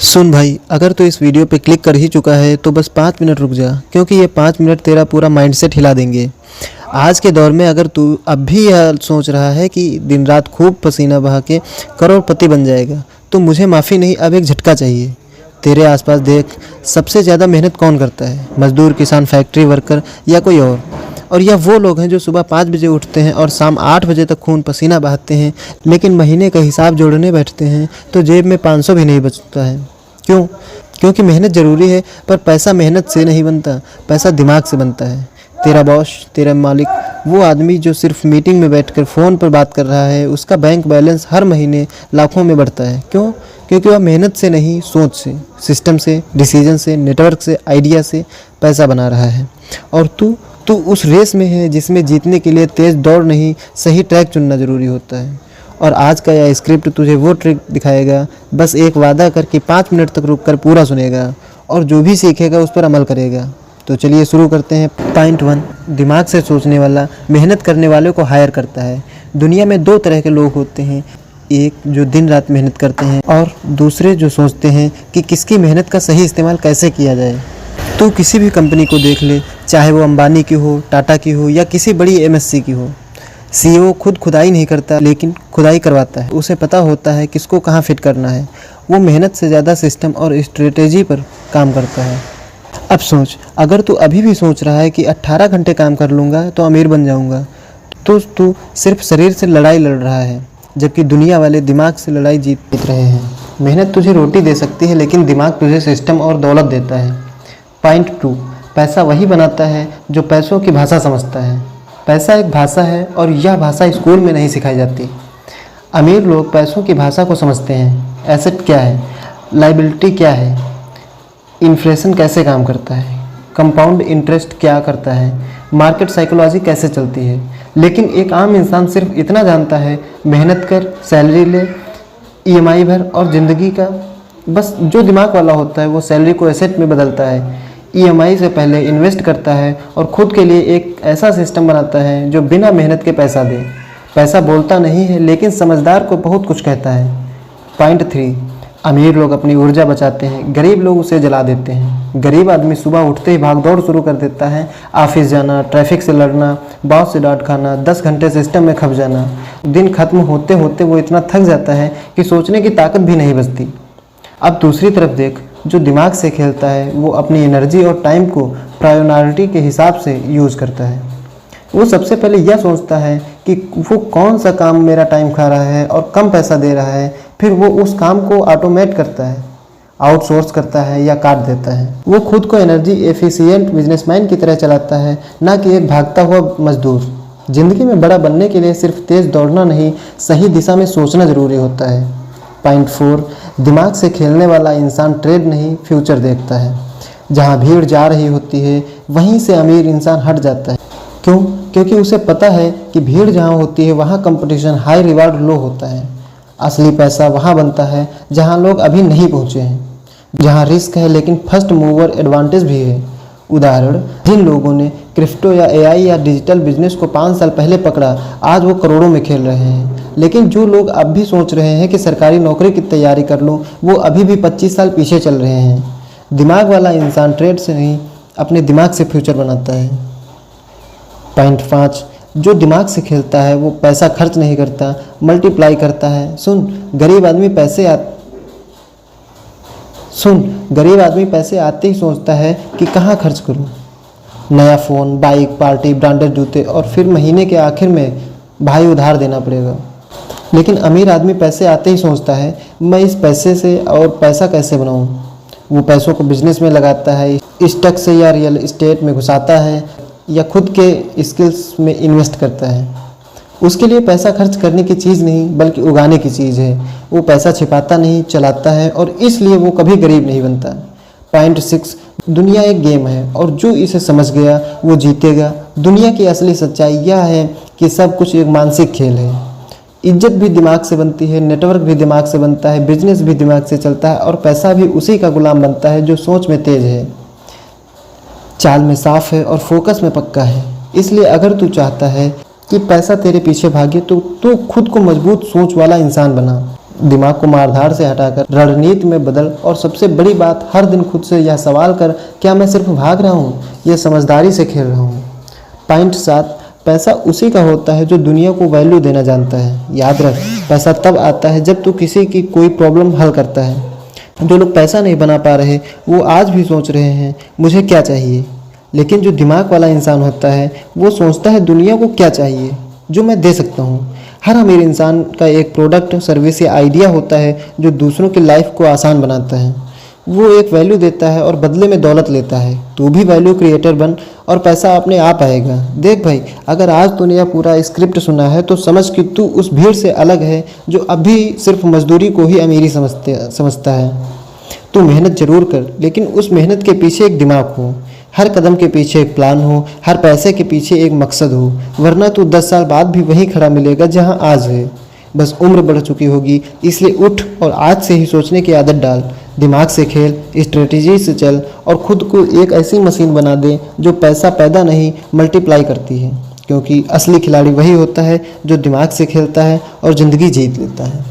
सुन भाई, अगर तू इस वीडियो पे क्लिक कर ही चुका है तो बस 5 मिनट रुक जा, क्योंकि ये 5 मिनट तेरा पूरा माइंडसेट हिला देंगे। आज के दौर में अगर तू अब भी यह सोच रहा है कि दिन रात खूब पसीना बहा के करोड़पति बन जाएगा, तो मुझे माफ़ी नहीं, अब एक झटका चाहिए। तेरे आसपास देख, सबसे ज़्यादा मेहनत कौन करता है? मजदूर, किसान, फैक्ट्री वर्कर या कोई और यह वो लोग हैं जो सुबह 5 बजे उठते हैं और शाम 8 बजे तक खून पसीना बहाते हैं, लेकिन महीने का हिसाब जोड़ने बैठते हैं तो जेब में 500 भी नहीं बचता है। क्यों? क्योंकि मेहनत ज़रूरी है, पर पैसा मेहनत से नहीं बनता, पैसा दिमाग से बनता है। तेरा बॉस, तेरा मालिक, वो आदमी जो सिर्फ मीटिंग में बैठकर फ़ोन पर बात कर रहा है, उसका बैंक बैलेंस हर महीने लाखों में बढ़ता है। क्यों? क्योंकि वह मेहनत से नहीं, सोच से, सिस्टम से, डिसीजन से, नेटवर्क से, आइडिया से पैसा बना रहा है। और तू उस रेस में है जिसमें जीतने के लिए तेज़ दौड़ नहीं, सही ट्रैक चुनना ज़रूरी होता है। और आज का यह स्क्रिप्ट तुझे वो ट्रिक दिखाएगा, बस एक वादा कर कि 5 मिनट तक रुक कर पूरा सुनेगा और जो भी सीखेगा उस पर अमल करेगा। तो चलिए शुरू करते हैं। पॉइंट 1, दिमाग से सोचने वाला मेहनत करने वाले को हायर करता है। दुनिया में 2 तरह के लोग होते हैं, एक जो दिन रात मेहनत करते हैं और दूसरे जो सोचते हैं कि किसकी मेहनत का सही इस्तेमाल कैसे किया जाए। तो किसी भी कंपनी को देख ले, चाहे वो अंबानी की हो, टाटा की हो या किसी बड़ी एमएससी की हो, सीईओ खुद खुदाई नहीं करता, लेकिन खुदाई करवाता है। उसे पता होता है किसको कहाँ फिट करना है। वो मेहनत से ज़्यादा सिस्टम और स्ट्रेटेजी पर काम करता है। अब सोच, अगर तू अभी भी सोच रहा है कि 18 घंटे काम कर लूँगा तो अमीर बन जाऊँगा, तो तू सिर्फ शरीर से लड़ाई लड़ रहा है, जबकि दुनिया वाले दिमाग से लड़ाई जीत रहे हैं। मेहनत तुझे रोटी दे सकती है, लेकिन दिमाग तुझे सिस्टम और दौलत देता है। पॉइंट 2, पैसा वही बनाता है जो पैसों की भाषा समझता है। पैसा एक भाषा है और यह भाषा स्कूल में नहीं सिखाई जाती। अमीर लोग पैसों की भाषा को समझते हैं। एसेट क्या है, लायबिलिटी क्या है, इन्फ्लेशन कैसे काम करता है, कंपाउंड इंटरेस्ट क्या करता है, मार्केट साइकोलॉजी कैसे चलती है। लेकिन एक आम इंसान सिर्फ इतना जानता है, मेहनत कर, सैलरी ले, ईएमआई भर और ज़िंदगी का। बस जो दिमाग वाला होता है वो सैलरी को एसेट में बदलता है, ईएमआई से पहले इन्वेस्ट करता है और ख़ुद के लिए एक ऐसा सिस्टम बनाता है जो बिना मेहनत के पैसा दे। पैसा बोलता नहीं है, लेकिन समझदार को बहुत कुछ कहता है। पॉइंट 3, अमीर लोग अपनी ऊर्जा बचाते हैं, गरीब लोग उसे जला देते हैं। गरीब आदमी सुबह उठते ही भाग दौड़ शुरू कर देता है, ऑफिस जाना, ट्रैफिक से लड़ना, बॉस से डांट खाना, 10 घंटे सिस्टम में खप जाना। दिन खत्म होते होते वो इतना थक जाता है कि सोचने की ताकत भी नहीं बचती। अब दूसरी तरफ देख, जो दिमाग से खेलता है वो अपनी एनर्जी और टाइम को प्रायोरिटी के हिसाब से यूज़ करता है। वो सबसे पहले यह सोचता है कि वो कौन सा काम मेरा टाइम खा रहा है और कम पैसा दे रहा है, फिर वो उस काम को ऑटोमेट करता है, आउटसोर्स करता है या काट देता है। वो खुद को एनर्जी एफिशिएंट बिजनेसमैन की तरह चलाता है, ना कि एक भागता हुआ मजदूर। ज़िंदगी में बड़ा बनने के लिए सिर्फ तेज़ दौड़ना नहीं, सही दिशा में सोचना ज़रूरी होता है। पॉइंट 4, दिमाग से खेलने वाला इंसान ट्रेड नहीं, फ्यूचर देखता है। जहाँ भीड़ जा रही होती है वहीं से अमीर इंसान हट जाता है। क्यों? क्योंकि उसे पता है कि भीड़ जहाँ होती है वहाँ कंपटीशन हाई, रिवार्ड लो होता है। असली पैसा वहाँ बनता है जहाँ लोग अभी नहीं पहुँचे हैं, जहाँ रिस्क है लेकिन फर्स्ट मूवर एडवांटेज भी है। उदाहरण, जिन लोगों ने क्रिप्टो या एआई या डिजिटल बिजनेस को 5 साल पहले पकड़ा, आज वो करोड़ों में खेल रहे हैं। लेकिन जो लोग अब भी सोच रहे हैं कि सरकारी नौकरी की तैयारी कर लूँ, वो अभी भी 25 साल पीछे चल रहे हैं। दिमाग वाला इंसान ट्रेड से नहीं, अपने दिमाग से फ्यूचर बनाता है। पॉइंट 5, जो दिमाग से खेलता है वो पैसा खर्च नहीं करता, मल्टीप्लाई करता है। गरीब आदमी पैसे आते ही सोचता है कि कहाँ खर्च करूँ। नया फ़ोन, बाइक, पार्टी, ब्रांडेड जूते, और फिर महीने के आखिर में भाई उधार देना पड़ेगा। लेकिन अमीर आदमी पैसे आते ही सोचता है, मैं इस पैसे से और पैसा कैसे बनाऊँ। वो पैसों को बिजनेस में लगाता है, स्टॉक से या रियल एस्टेट में घुसाता है या खुद के स्किल्स में इन्वेस्ट करता है। उसके लिए पैसा खर्च करने की चीज़ नहीं, बल्कि उगाने की चीज़ है। वो पैसा छिपाता नहीं, चलाता है, और इसलिए वो कभी गरीब नहीं बनता। पॉइंट 6, दुनिया एक गेम है और जो इसे समझ गया वो जीतेगा। दुनिया की असली सच्चाई यह है कि सब कुछ एक मानसिक खेल है। इज्जत भी दिमाग से बनती है, नेटवर्क भी दिमाग से बनता है, बिजनेस भी दिमाग से चलता है, और पैसा भी उसी का गुलाम बनता है जो सोच में तेज है, चाल में साफ है और फोकस में पक्का है। इसलिए अगर तू चाहता है कि पैसा तेरे पीछे भागे, तो तू खुद को मजबूत सोच वाला इंसान बना। दिमाग को मारधाड़ से हटाकर रणनीति में बदल। और सबसे बड़ी बात, हर दिन खुद से यह सवाल कर, क्या मैं सिर्फ भाग रहा हूँ या समझदारी से खेल रहा हूँ। पॉइंट 7, पैसा उसी का होता है जो दुनिया को वैल्यू देना जानता है। याद रख, पैसा तब आता है जब तू किसी की कोई प्रॉब्लम हल करता है। जो लोग पैसा नहीं बना पा रहे वो आज भी सोच रहे हैं मुझे क्या चाहिए, लेकिन जो दिमाग वाला इंसान होता है वो सोचता है दुनिया को क्या चाहिए जो मैं दे सकता हूँ। हर अमीर इंसान का एक प्रोडक्ट, सर्विस या आइडिया होता है जो दूसरों की लाइफ को आसान बनाता है। वो एक वैल्यू देता है और बदले में दौलत लेता है। तू भी वैल्यू क्रिएटर बन और पैसा अपने आप आएगा। देख भाई, अगर आज तूने यह पूरा स्क्रिप्ट सुना है तो समझ कि तू उस भीड़ से अलग है जो अभी सिर्फ मजदूरी को ही अमीरी समझता है। तू मेहनत जरूर कर, लेकिन उस मेहनत के पीछे एक दिमाग हो, हर कदम के पीछे एक प्लान हो, हर पैसे के पीछे एक मकसद हो, वरना तू 10 साल बाद भी वहीं खड़ा मिलेगा जहां आज है। बस उम्र बढ़ चुकी होगी, इसलिए उठ और आज से ही सोचने की आदत डाल। दिमाग से खेल, स्ट्रेटजी से चल और खुद को एक ऐसी मशीन बना दे जो पैसा पैदा नहीं मल्टीप्लाई करती है, क्योंकि असली खिलाड़ी वही होता है जो दिमाग से खेलता है और ज़िंदगी जीत लेता है।